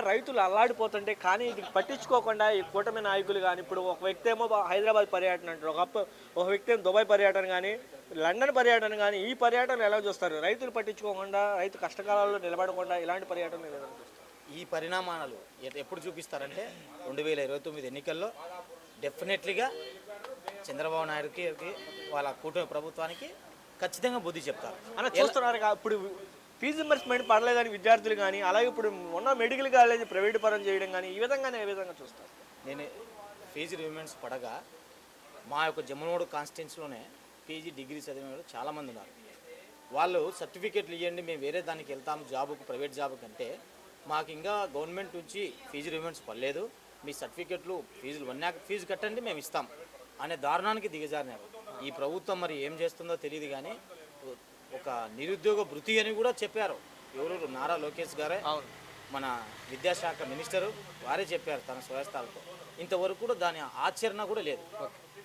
రైతులు అల్లాడిపోతుంటే కానీ ఇది పట్టించుకోకుండా ఈ కూటమి నాయకులు కానీ ఇప్పుడు ఒక వ్యక్తి ఏమో హైదరాబాద్ పర్యటన అంటారు, ఒక వ్యక్తి ఏమో దుబాయ్ పర్యటన కానీ లండన్ పర్యటన కానీ ఈ పర్యటన ఎలా చూస్తారు? రైతులు పట్టించుకోకుండా రైతు కష్టకాలాల్లో నిలబడకుండా ఇలాంటి పర్యటన ఎలా చూస్తారు? ఈ పరిణామాలు ఎప్పుడు చూపిస్తారంటే 2029 ఎన్నికల్లో డెఫినెట్లీగా చంద్రబాబు నాయుడుకి వాళ్ళ కూటమి ప్రభుత్వానికి ఖచ్చితంగా బుద్ధి చెప్తారు. అలా చూస్తున్నారు ఇప్పుడు ఫీజు రింబర్స్మెంట్ పడలేదని విద్యార్థులు కానీ అలాగే ఇప్పుడు ఉన్న మెడికల్ కాలేజ్ ప్రైవేట్ పరం చేయడం కానీ ఈ విధంగానే ఏ విధంగా చూస్తారు? నేను ఫీజు రిమెంట్స్ పడగా మా యొక్క జమ్మనోడు కాన్స్టిట్యున్సీలోనే పీజీ డిగ్రీ చదివిన వాళ్ళు చాలామంది ఉన్నారు. వాళ్ళు సర్టిఫికేట్లు ఇవ్వండి మేము వేరే దానికి వెళ్తాము జాబుకు, ప్రైవేట్ జాబు కంటే మాకు ఇంకా గవర్నమెంట్ నుంచి ఫీజు రిమెంట్స్ పడలేదు, మీ సర్టిఫికెట్లు ఫీజులు వన్నాక ఫీజు కట్టండి మేము ఇస్తాం అనే దారుణానికి దిగజారినారు. ఈ ప్రభుత్వం మరి ఏం చేస్తుందో తెలియదు కానీ ఒక నిరుద్యోగ భృతి అని కూడా చెప్పారు. ఎవరు? నారా లోకేష్ గారే, మన విద్యాశాఖ మినిస్టరు వారే చెప్పారు తన స్వస్థాలతో. ఇంతవరకు కూడా దాని ఆచరణ కూడా లేదు.